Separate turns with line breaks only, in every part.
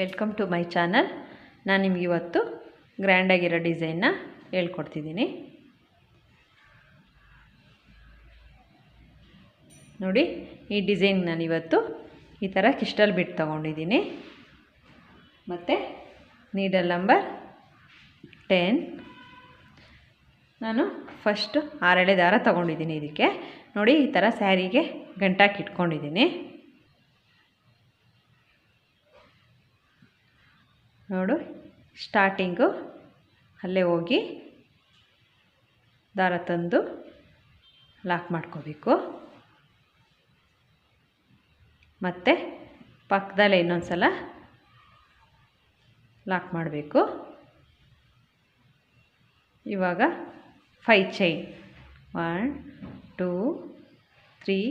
Welcome to my channel. ನಾನು ನಿಮಗೆ ಇವತ್ತು ಗ್ರ್ಯಾಂಡಾಗಿರೋ ಡಿಸೈನ್ನ ಹೇಳ್ಕೊಡ್ತಿದ್ದೀನಿ. ನೋಡಿ, ಈ ಡಿಸೈನ್ ನಾನಿವತ್ತು ಈ ಥರ ಕ್ರಿಸ್ಟಲ್ ಬಿಟ್ ತೊಗೊಂಡಿದ್ದೀನಿ. ಮತ್ತು ನೀಡಲ್ ನಂಬರ್ 10. ನಾನು ಫಸ್ಟು 6 ಎಳೆ ದಾರ ತೊಗೊಂಡಿದ್ದೀನಿ. ಇದಕ್ಕೆ ನೋಡಿ, ಈ ಥರ ಸ್ಯಾರಿಗೆ ಗಂಟಾಕಿ ಇಟ್ಕೊಂಡಿದ್ದೀನಿ. ನೋಡು, ಸ್ಟಾರ್ಟಿಂಗು ಅಲ್ಲೇ ಹೋಗಿ ದಾರ ತಂದು ಲಾಕ್ ಮಾಡ್ಕೋಬೇಕು. ಮತ್ತು ಪಕ್ಕದಲ್ಲೇ ಇನ್ನೊಂದು ಸಲ ಲಾಕ್ ಮಾಡಬೇಕು. ಇವಾಗ 5 ಚೈನ್ 1 2 3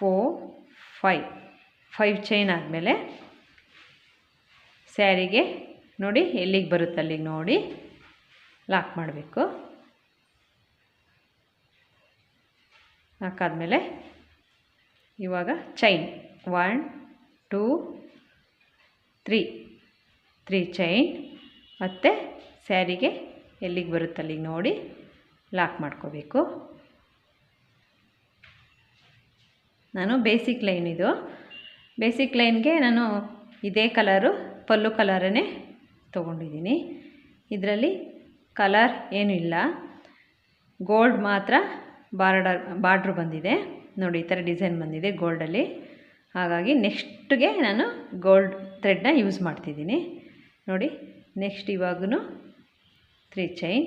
4 5 ಚೈನ್ ಆದಮೇಲೆ ಸ್ಯಾರಿಗೆ ನೋಡಿ ಎಲ್ಲಿಗೆ ಬರುತ್ತೆ ಅಲ್ಲಿಗೆ ನೋಡಿ ಲಾಕ್ ಮಾಡಬೇಕು. ಹಾಕಾದ್ಮೇಲೆ ಇವಾಗ ಚೈನ್ 1 2 3 ಚೈನ್ ಮತ್ತು ಸ್ಯಾರಿಗೆ ಎಲ್ಲಿಗೆ ಬರುತ್ತೆ ಅಲ್ಲಿಗೆ ನೋಡಿ ಲಾಕ್ ಮಾಡ್ಕೋಬೇಕು. ನಾನು ಬೇಸಿಕ್ ಲೈನ್ ಇದು. ಬೇಸಿಕ್ ಲೈನ್ಗೆ ನಾನು ಇದೇ ಕಲರು ಪಲ್ಲು ಕಲರನ್ನೇ ತೊಗೊಂಡಿದ್ದೀನಿ. ಇದರಲ್ಲಿ ಕಲರ್ ಏನೂ ಇಲ್ಲ, ಗೋಲ್ಡ್ ಮಾತ್ರ ಬಾರ್ಡ್ರ್ ಬಂದಿದೆ. ನೋಡಿ, ಈ ಥರ ಡಿಸೈನ್ ಬಂದಿದೆ ಗೋಲ್ಡಲ್ಲಿ. ಹಾಗಾಗಿ ನೆಕ್ಸ್ಟ್ಗೆ ನಾನು ಗೋಲ್ಡ್ ಥ್ರೆಡ್ನ ಯೂಸ್ ಮಾಡ್ತಿದ್ದೀನಿ. ನೋಡಿ, ನೆಕ್ಸ್ಟ್ ಇವಾಗೂ 3 ಚೈನ್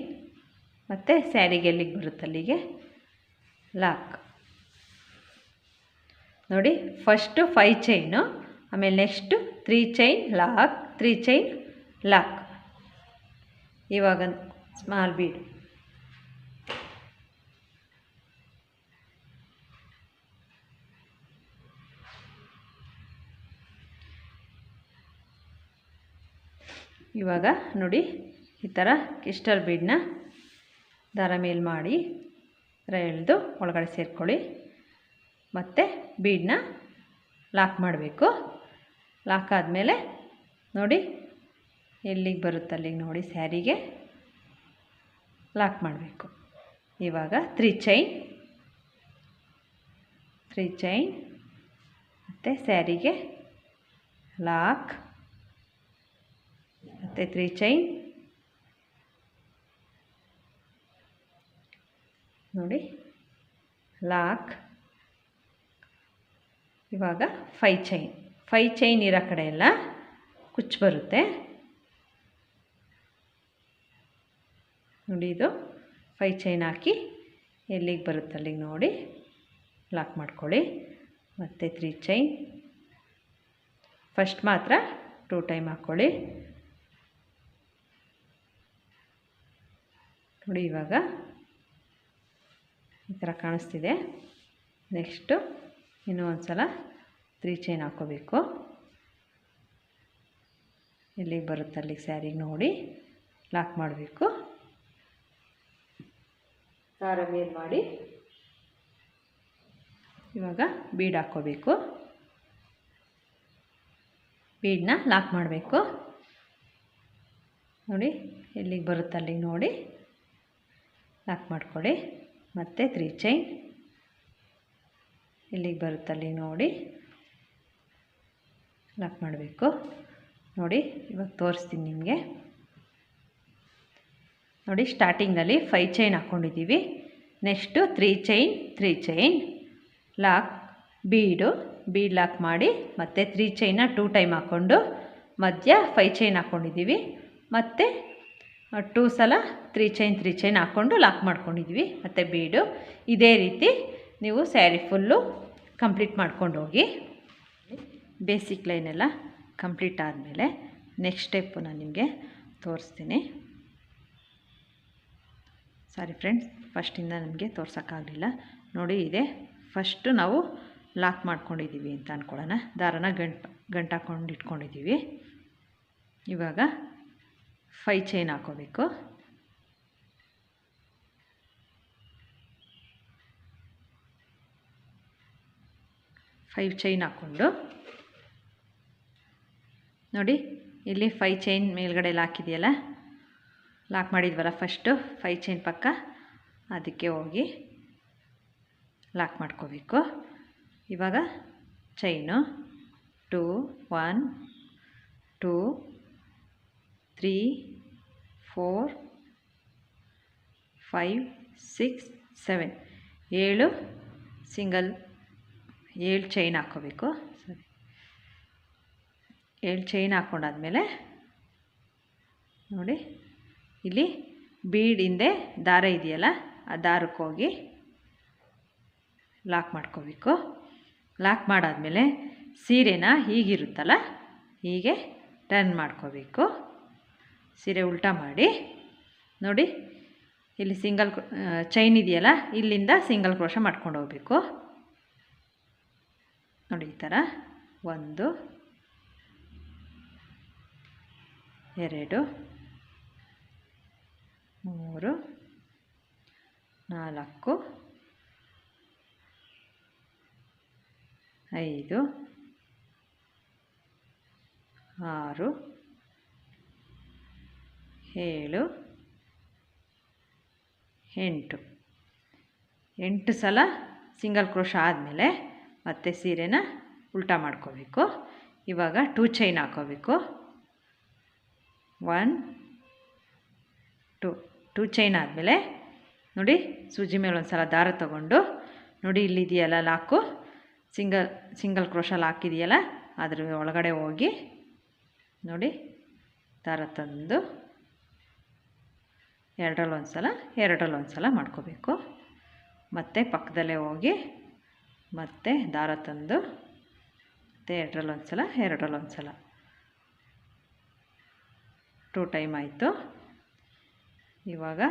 ಮತ್ತು ಸ್ಯಾರಿಗೆ ಎಲ್ಲಿಗೆ ಬರುತ್ತೆ ಅಲ್ಲಿಗೆ ಲಾಕ್. ನೋಡಿ, ಫಸ್ಟು 5 ಚೈನು, ಆಮೇಲೆ next 3 chain lock, 3 chain lock. ಇವಾಗ ಸ್ಮಾಲ್ ಬೀಡ್ ಇವಾಗ ನೋಡಿ, ಈ ಥರ ಕ್ರಿಸ್ಟಲ್ ಬೀಡನ್ನ ದಾರ ಮೇಲೆ ಮಾಡಿ ಎಳೆದು ಒಳಗಡೆ ಸೇರ್ಕೊಳ್ಳಿ. ಮತ್ತು ಬೀಡನ್ನ ಲಾಕ್ ಮಾಡಬೇಕು. ಲಾಕ್ ಆದಮೇಲೆ ನೋಡಿ ಎಲ್ಲಿಗೆ ಬರುತ್ತೆ ಅಲ್ಲಿಗೆ ನೋಡಿ ಸ್ಯಾರಿಗೆ ಲಾಕ್ ಮಾಡಬೇಕು. ಇವಾಗ 3 ಚೈನ್ ಮತ್ತು ಸ್ಯಾರಿಗೆ ಲಾಕ್ ಮತ್ತು 3 ಚೈನ್ ನೋಡಿ ಲಾಕ್. ಇವಾಗ 5 ಚೈನ್ ಇರೋ ಕಡೆ ಎಲ್ಲ ಕುಚ್ಚು ಬರುತ್ತೆ. ನೋಡಿ, ಇದು 5 ಚೈನ್ ಹಾಕಿ ಎಲ್ಲಿಗೆ ಬರುತ್ತೆ ಅಲ್ಲಿಗೆ ನೋಡಿ ಲಾಕ್ ಮಾಡ್ಕೊಳ್ಳಿ. ಮತ್ತು 3 ಚೈನ್ ಫಸ್ಟ್ ಮಾತ್ರ 2 ಟೈಮ್ ಹಾಕ್ಕೊಳ್ಳಿ. ನೋಡಿ, ಇವಾಗ ಈ ಥರ ಕಾಣಿಸ್ತಿದೆ. ನೆಕ್ಸ್ಟು ಇನ್ನೂ ಒಂದು ಸಲ 3 ಚೈನ್ ಹಾಕ್ಕೋಬೇಕು. ಎಲ್ಲಿಗೆ ಬರುತ್ತೆ ಅಲ್ಲಿಗೆ ಸ್ಯಾರಿಗೆ ನೋಡಿ ಲಾಕ್ ಮಾಡಬೇಕು. ದಾರ ಮೇಲೆ ಮಾಡಿ ಇವಾಗ ಬೀಡ್ ಹಾಕ್ಕೋಬೇಕು. ಬೀಡನ್ನ ಲಾಕ್ ಮಾಡಬೇಕು. ನೋಡಿ, ಎಲ್ಲಿಗೆ ಬರುತ್ತೆ ಅಲ್ಲಿಗೆ ನೋಡಿ ಲಾಕ್ ಮಾಡ್ಕೊಳ್ಳಿ. ಮತ್ತು 3 ಚೈನ್ ಎಲ್ಲಿಗೆ ಬರುತ್ತೆ ಅಲ್ಲಿಗೆ ನೋಡಿ ಲಾಕ್ ಮಾಡಬೇಕು. ನೋಡಿ, ಇವಾಗ ತೋರಿಸ್ತೀನಿ ನಿಮಗೆ. ನೋಡಿ, ಸ್ಟಾರ್ಟಿಂಗಲ್ಲಿ 5 ಚೈನ್ ಹಾಕ್ಕೊಂಡಿದ್ದೀವಿ. Next 3 chain lock, bead lock ಮಾಡಿ ಮತ್ತು 3 ಚೈನ್ನ 2 ಟೈಮ್ ಹಾಕ್ಕೊಂಡು ಮಧ್ಯ 5 ಚೈನ್ ಹಾಕ್ಕೊಂಡಿದ್ದೀವಿ. ಮತ್ತು 2 ಸಲ 3 ಚೈನ್ ಹಾಕ್ಕೊಂಡು ಲಾಕ್ ಮಾಡ್ಕೊಂಡಿದ್ದೀವಿ. ಮತ್ತು ಬೀಡು ಇದೇ ರೀತಿ ನೀವು ಸ್ಯಾರಿ ಫುಲ್ಲು ಕಂಪ್ಲೀಟ್ ಮಾಡ್ಕೊಂಡು ಹೋಗಿ. ಬೇಸಿಕ್ ಲೈನೆಲ್ಲ ಕಂಪ್ಲೀಟ್ ಆದಮೇಲೆ ನೆಕ್ಸ್ಟ್ ಸ್ಟೆಪ್ಪು ನಾನು ನಿಮಗೆ ತೋರಿಸ್ತೀನಿ. ಸಾರಿ ಫ್ರೆಂಡ್ಸ್, ಫಸ್ಟಿಂದ ನಮಗೆ ತೋರ್ಸೋಕ್ಕಾಗಲಿಲ್ಲ. ನೋಡಿ, ಇದೆ ಫಸ್ಟು ನಾವು ಲಾಕ್ ಮಾಡ್ಕೊಂಡಿದ್ದೀವಿ ಅಂತ ಅಂದ್ಕೊಳ್ಳೋಣ. ದಾರನ ಗಂಟಾಕೊಂಡು ಇಟ್ಕೊಂಡಿದ್ದೀವಿ. ಇವಾಗ 5 ಚೈನ್ ಹಾಕ್ಕೋಬೇಕು. 5 ಚೈನ್ ಹಾಕ್ಕೊಂಡು ನೋಡಿ ಇಲ್ಲಿ 5 ಚೈನ್ ಮೇಲ್ಗಡೆ ಲಾಕ್ ಇದೆಯಲ್ಲ, ಲಾಕ್ ಮಾಡಿದ್ವಲ್ಲ ಫಸ್ಟು 5 ಚೈನ್ ಪಕ್ಕ, ಅದಕ್ಕೆ ಹೋಗಿ ಲಾಕ್ ಮಾಡ್ಕೋಬೇಕು. ಇವಾಗ ಚೈನು 2 1 2 3 4 5 6 7 7 ಸಿಂಗಲ್ 7 ಚೈನ್ ಹಾಕ್ಕೋಬೇಕು. ಸರಿ, 7 ಚೈನ್ ಹಾಕ್ಕೊಂಡಾದ್ಮೇಲೆ ನೋಡಿ ಇಲ್ಲಿ ಬೀಡ್ ಹಿಂದೆ ದಾರ ಇದೆಯಲ್ಲ, ಆ ದಾರಕ್ಕೆ ಹೋಗಿ ಲಾಕ್ ಮಾಡ್ಕೋಬೇಕು. ಲಾಕ್ ಮಾಡಾದಮೇಲೆ ಸೀರೆನ ಹೀಗಿರುತ್ತಲ್ಲ ಹೀಗೆ ಟರ್ನ್ ಮಾಡ್ಕೋಬೇಕು. ಸೀರೆ ಉಲ್ಟಾ ಮಾಡಿ ನೋಡಿ ಇಲ್ಲಿ ಸಿಂಗಲ್ ಚೈನ್ ಇದೆಯಲ್ಲ, ಇಲ್ಲಿಂದ ಸಿಂಗಲ್ ಕ್ರೋಶ ಮಾಡ್ಕೊಂಡು ಹೋಗಬೇಕು. ನೋಡಿ ಈ ಥರ 1 2 3 4 5 6 7 8 ಸಲ ಸಿಂಗಲ್ ಕ್ರೋಶ ಆದಮೇಲೆ ಮತ್ತೆ ಸೀರೆನ ಉಲ್ಟಾ ಮಾಡ್ಕೋಬೇಕು. ಇವಾಗ 2 ಚೈನ್ ಹಾಕೋಬೇಕು. 1 2 ಚೈನ್ ಆದಮೇಲೆ ನೋಡಿ ಸೂಜಿ ಮೇಲೆ ಒಂದು ಸಲ ದಾರ ತಗೊಂಡು ನೋಡಿ ಇಲ್ಲಿದೆಯಲ್ಲ ಲಾಕು, ಸಿಂಗಲ್ ಕ್ರೋಶ ಲಾಕ್ ಇದೆಯಲ್ಲ, ಅದ್ರ ಒಳಗಡೆ ಹೋಗಿ ನೋಡಿ ದಾರ ತಂದು ಎರಡರಲ್ಲೊಂದು ಸಲ ಮಾಡ್ಕೋಬೇಕು. ಮತ್ತು ಪಕ್ಕದಲ್ಲೇ ಹೋಗಿ ಮತ್ತೆ ದಾರ ತಂದು ಮತ್ತು ಎರಡರಲ್ಲೊಂದು ಸಲ 2 ಟೈಮ್ ಆಯಿತು. ಇವಾಗ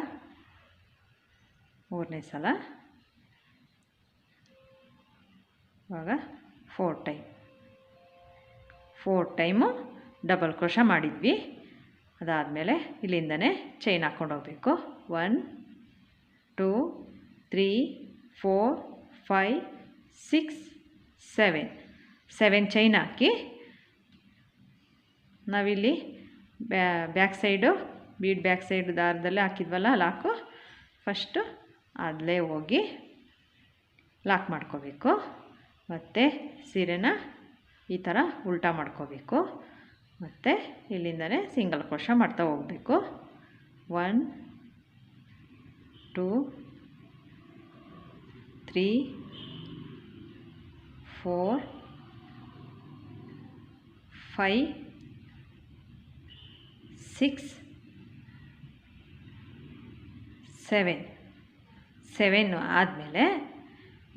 3ನೇ ಸಲ, ಇವಾಗ 4 ಟೈಮು ಡಬಲ್ ಕ್ರೋಶ ಮಾಡಿದ್ವಿ. ಅದಾದಮೇಲೆ ಇಲ್ಲಿಂದನೇ ಚೈನ್ ಹಾಕ್ಕೊಂಡು ಹೋಗಬೇಕು. 1 2 3 4 5 6 7 ಚೈನ್ ಹಾಕಿ ನಾವಿಲ್ಲಿ back side bead back side ದಾರದಲ್ಲೇ ಹಾಕಿದ್ವಲ್ಲ ಲಾಕು, ಫಸ್ಟು ಅಲ್ಲೇ ಹೋಗಿ ಲಾಕ್ ಮಾಡ್ಕೋಬೇಕು. ಮತ್ತು ಸೀರೆನ ಈ ಥರ ಉಲ್ಟಾ ಮಾಡ್ಕೋಬೇಕು. ಮತ್ತು ಇಲ್ಲಿಂದನೇ ಸಿಂಗಲ್ ಕ್ರೋಶ ಮಾಡ್ತಾ ಹೋಗಬೇಕು. 1 2 3 4 5 6 7 ಆದಮೇಲೆ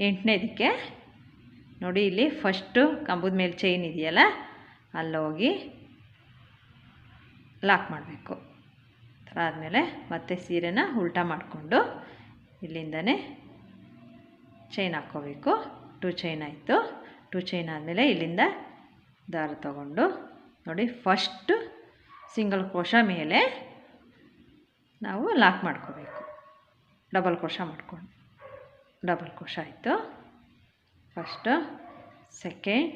8ನೇದಕ್ಕೆ ನೋಡಿ ಇಲ್ಲಿ ಫಸ್ಟು ಕಂಬದ ಮೇಲೆ ಚೈನ್ ಇದೆಯಲ್ಲ, ಅಲ್ಲೋಗಿ ಲಾಕ್ ಮಾಡಬೇಕು. ಥರ ಆದಮೇಲೆ ಮತ್ತೆ ಸೀರೆನ ಉಲ್ಟಾ ಮಾಡಿಕೊಂಡು ಇಲ್ಲಿಂದನೇ ಚೈನ್ ಹಾಕ್ಕೋಬೇಕು. 2 ಚೈನ್ ಆಯಿತು. 2 ಚೈನ್ ಆದಮೇಲೆ ಇಲ್ಲಿಂದ ದಾರ ತಗೊಂಡು ನೋಡಿ ಫಸ್ಟು ಸಿಂಗಲ್ ಕ್ರೋಶ ಮೇಲೆ ನಾವು ಲಾಕ್ ಮಾಡ್ಕೋಬೇಕು. ಡಬಲ್ ಕ್ರೋಶ ಮಾಡ್ಕೊಂಡು ಡಬಲ್ ಕ್ರೋಶ ಆಯಿತು. ಫಸ್ಟು, ಸೆಕೆಂಡ್,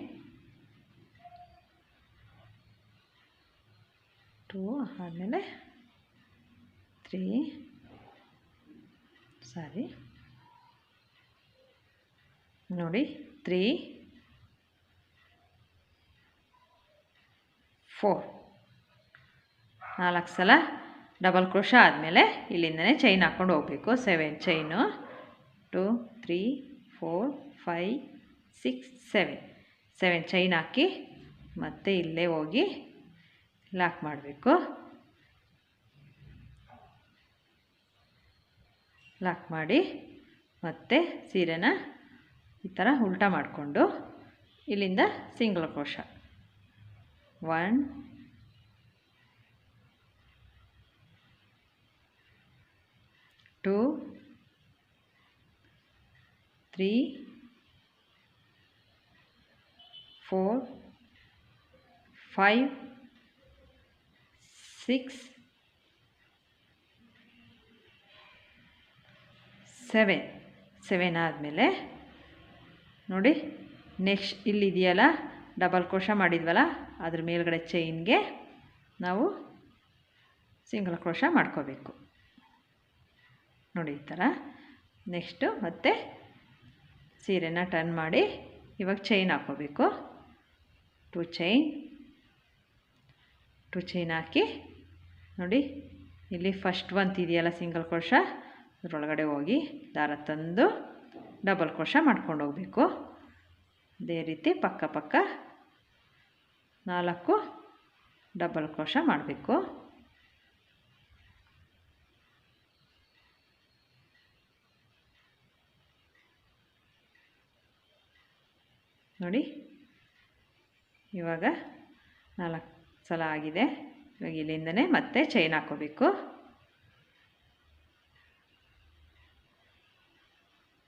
2 ಆದಮೇಲೆ 3 ನೋಡಿ 3 4 4 ಸಲ ಡಬಲ್ ಕ್ರೋಶ ಆದಮೇಲೆ ಇಲ್ಲಿಂದನೇ ಚೈನ್ ಹಾಕ್ಕೊಂಡು ಹೋಗಬೇಕು. 7 ಚೈನು 2 3 4 5 6 7 ಚೈನ್ ಹಾಕಿ ಮತ್ತೆ ಇಲ್ಲೇ ಹೋಗಿ ಲಾಕ್ ಮಾಡಬೇಕು. ಲಾಕ್ ಮಾಡಿ ಮತ್ತೆ ಸೀರೆನ ಈ ಥರ ಉಲ್ಟಾ ಮಾಡಿಕೊಂಡು ಇಲ್ಲಿಂದ ಸಿಂಗಲ್ ಕ್ರೋಶ 1 2 3 4 5 6 7 ಆದಮೇಲೆ ನೋಡಿ ನೆಕ್ಸ್ಟ್ ಇಲ್ಲಿದೆಯಲ್ಲ ಡಬಲ್ ಕ್ರೋಶ ಮಾಡಿದ್ವಲ್ಲ ಅದ್ರ ಮೇಲ್ಗಡೆ ಚೈನ್ಗೆ ನಾವು ಸಿಂಗಲ್ ಕ್ರೋಶಾ ಮಾಡ್ಕೋಬೇಕು ನೋಡಿ ಈ ಥರ. ನೆಕ್ಸ್ಟು ಮತ್ತೆ ಸೀರೆನ ಟರ್ನ್ ಮಾಡಿ ಇವಾಗ ಚೈನ್ ಹಾಕ್ಕೋಬೇಕು. 2 ಚೈನ್ ಹಾಕಿ ನೋಡಿ ಇಲ್ಲಿ ಫಸ್ಟ್ ಒಂದು ಇದೆಯಲ್ಲ ಸಿಂಗಲ್ ಕ್ರೋಶಾ, ಅದರೊಳಗಡೆ ಹೋಗಿ ದಾರ ತಂದು ಡಬಲ್ ಕ್ರೋಶಾ ಮಾಡ್ಕೊಂಡು ಹೋಗಬೇಕು. ಅದೇ ರೀತಿ ಪಕ್ಕ 4 ಡಬಲ್ ಕ್ರೋಶಾ ಮಾಡಬೇಕು. ನೋಡಿ ಇವಾಗ 4 ಸಲ ಆಗಿದೆ. ಇವಾಗ ಇಲ್ಲಿಂದನೇ ಮತ್ತೆ ಚೈನ್ ಹಾಕ್ಕೋಬೇಕು.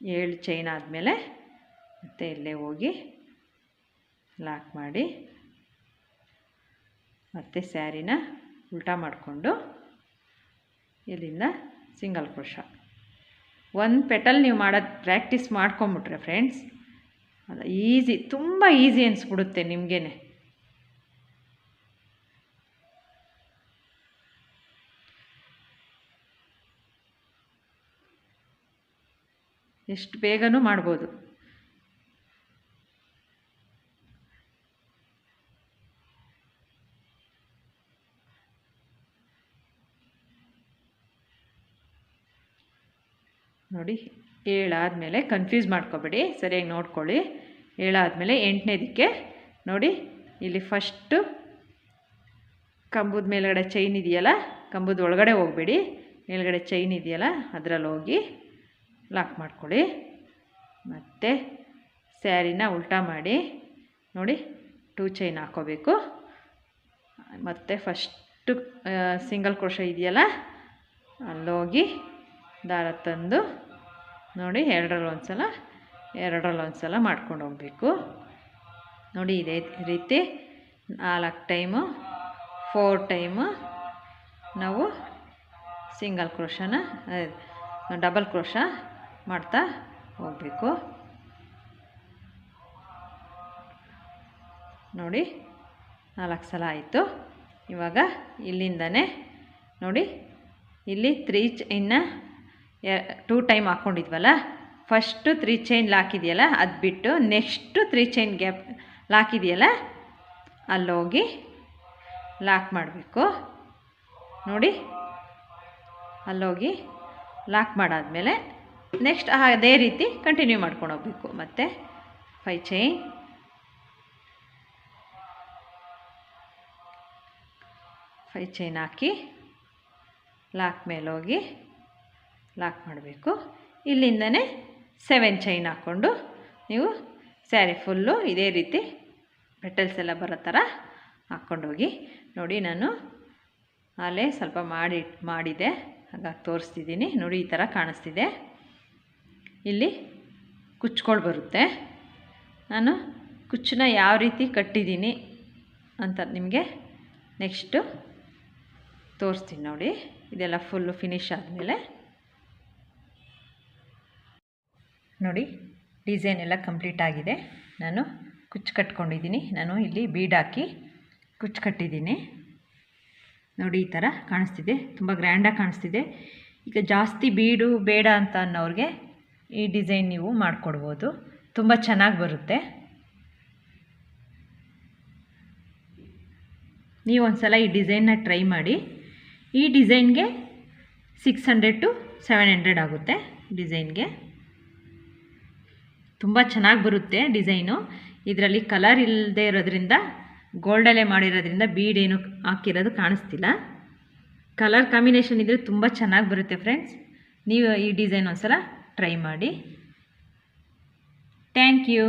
7 ಚೈನ್ ಆದಮೇಲೆ ಮತ್ತೆ ಇಲ್ಲೇ ಹೋಗಿ ಲಾಕ್ ಮಾಡಿ ಮತ್ತೆ ಸ್ಯಾರಿನ ಉಲ್ಟಾ ಮಾಡಿಕೊಂಡು ಇಲ್ಲಿಂದ ಸಿಂಗಲ್ ಕ್ರೋಶಾ. ಒಂದು ಪೆಟಲ್ ನೀವು ಮಾಡೋದು ಪ್ರಾಕ್ಟೀಸ್ ಮಾಡ್ಕೊಂಬಿಟ್ರೆ ಫ್ರೆಂಡ್ಸ್ ಅದು ಈಸಿ, ತುಂಬ ಈಸಿ ಅನಿಸ್ಬಿಡುತ್ತೆ ನಿಮಗೇ. ಎಷ್ಟು ಬೇಗನೂ ಮಾಡ್ಬೋದು. ನೋಡಿ 7 ಆದಮೇಲೆ ಕನ್ಫ್ಯೂಸ್ ಮಾಡ್ಕೊಬೇಡಿ, ಸರಿಯಾಗಿ ನೋಡ್ಕೊಳ್ಳಿ. 7 ಆದಮೇಲೆ 8ನೇದಕ್ಕೆ ನೋಡಿ ಇಲ್ಲಿ ಫಸ್ಟು ಕಂಬದ ಮೇಲ್ಗಡೆ ಚೈನ್ ಇದೆಯಲ್ಲ, ಕಂಬದ ಒಳಗಡೆ ಹೋಗಬೇಡಿ, ಮೇಲ್ಗಡೆ ಚೈನ್ ಇದೆಯಲ್ಲ ಅದರಲ್ಲಿ ಹೋಗಿ ಲಾಕ್ ಮಾಡ್ಕೊಳ್ಳಿ. ಮತ್ತು ಸ್ಯಾರಿನ ಉಲ್ಟಾ ಮಾಡಿ ನೋಡಿ 2 ಚೈನ್ ಹಾಕ್ಕೋಬೇಕು. ಮತ್ತು ಫಸ್ಟು ಸಿಂಗಲ್ ಕ್ರೋಶಾ ಇದೆಯಲ್ಲ ಅಲ್ಲೋಗಿ ದಾರ ತಂದು ನೋಡಿ ಎರಡರಲ್ಲಿ ಒಂದು ಸಲ ಮಾಡ್ಕೊಂಡು ಹೋಗಬೇಕು. ನೋಡಿ ಇದೇ ರೀತಿ 4 ಟೈಮು 4 ಟೈಮು ನಾವು ಸಿಂಗಲ್ ಕ್ರೋಶಾನ ಡಬಲ್ ಕ್ರೋಶಾ ಮಾಡ್ತಾ ಹೋಗಬೇಕು. ನೋಡಿ 4 ಸಲ ಆಯಿತು. ಇವಾಗ ಇಲ್ಲಿಂದನೇ ನೋಡಿ ಇಲ್ಲಿ 3 ಚೈನ್ನ 2 ಟೈಮ್ ಹಾಕ್ಕೊಂಡಿದ್ವಲ್ಲ, ಫಸ್ಟು 3 ಚೈನ್ ಲಾಕ್ ಇದೆಯಲ್ಲ ಅದು ಬಿಟ್ಟು ನೆಕ್ಸ್ಟು 3 ಚೈನ್ ಗ್ಯಾಪ್ ಲಾಕ್ ಇದೆಯಲ್ಲ ಅಲ್ಲೋಗಿ ಲಾಕ್ ಮಾಡಬೇಕು. ನೋಡಿ ಅಲ್ಲೋಗಿ ಲಾಕ್ ಮಾಡಾದಮೇಲೆ ನೆಕ್ಸ್ಟ್ ಅದೇ ರೀತಿ ಕಂಟಿನ್ಯೂ ಮಾಡ್ಕೊಂಡು ಹೋಗಬೇಕು. ಮತ್ತು 5 ಚೈನ್ ಹಾಕಿ ಲಾಕ್ ಮೇಲೆ ಹೋಗಿ ಲಾಕ್ ಮಾಡಬೇಕು. ಇಲ್ಲಿಂದನೇ 7 ಚೈನ್ ಹಾಕ್ಕೊಂಡು ನೀವು ಸ್ಯಾರಿ ಫುಲ್ಲು ಇದೇ ರೀತಿ ಪೆಟಲ್ಸ್ ಎಲ್ಲ ಬರೋ ಥರ ಹಾಕ್ಕೊಂಡೋಗಿ. ನೋಡಿ ನಾನು ಅಲ್ಲೇ ಸ್ವಲ್ಪ ಮಾಡಿದೆ ಹಾಗಾಗಿ ತೋರಿಸ್ತಿದ್ದೀನಿ. ನೋಡಿ ಈ ಥರ ಕಾಣಿಸ್ತಿದೆ. ಇಲ್ಲಿ ಕುಚ್ಚುಗಳು ಬರುತ್ತೆ. ನಾನು ಕುಚ್ಚನ್ನ ಯಾವ ರೀತಿ ಕಟ್ಟಿದ್ದೀನಿ ಅಂತ ನಿಮಗೆ ನೆಕ್ಸ್ಟು ತೋರಿಸ್ತೀನಿ. ನೋಡಿ ಇದೆಲ್ಲ ಫುಲ್ಲು ಫಿನಿಶ್ ಆದಮೇಲೆ ನೋಡಿ ಡಿಸೈನ್ ಎಲ್ಲ ಕಂಪ್ಲೀಟ್ ಆಗಿದೆ. ನಾನು ಕುಚ್ಚು ಕಟ್ಕೊಂಡಿದ್ದೀನಿ. ನಾನು ಇಲ್ಲಿ ಬೀಡ್ ಹಾಕಿ ಕುಚ್ಚು ಕಟ್ಟಿದ್ದೀನಿ. ನೋಡಿ ಈ ಥರ ಕಾಣಿಸ್ತಿದೆ, ತುಂಬ ಗ್ರ್ಯಾಂಡಾಗಿ ಕಾಣಿಸ್ತಿದೆ. ಈಗ ಜಾಸ್ತಿ ಬೀಡು ಬೇಡ ಅಂತ ಅನ್ನೋರಿಗೆ ಈ ಡಿಸೈನ್ ನೀವು ಮಾಡಿಕೊಡ್ಬೋದು, ತುಂಬ ಚೆನ್ನಾಗಿ ಬರುತ್ತೆ. ನೀವು ಒಂದು ಸಲ ಈ ಡಿಸೈನ್ನ ಟ್ರೈ ಮಾಡಿ. ಈ ಡಿಸೈನ್ಗೆ 600 to 700 ಆಗುತ್ತೆ. ಡಿಸೈನ್ಗೆ ತುಂಬ ಚೆನ್ನಾಗಿ ಬರುತ್ತೆ ಡಿಸೈನು. ಇದರಲ್ಲಿ ಕಲರ್ ಇಲ್ಲದೆ ಇರೋದ್ರಿಂದ ಗೋಲ್ಡಲ್ಲೇ ಮಾಡಿರೋದ್ರಿಂದ ಬೀಡೇನು ಹಾಕಿರೋದು ಕಾಣಿಸ್ತಿಲ್ಲ. ಕಲರ್ ಕಾಂಬಿನೇಷನ್ ಇದ್ದರೆ ತುಂಬ ಚೆನ್ನಾಗಿ ಬರುತ್ತೆ ಫ್ರೆಂಡ್ಸ್. ನೀವು ಈ ಡಿಸೈನ್ ಒಂದು ಸಲ ಟ್ರೈ ಮಾಡಿ. Thank you.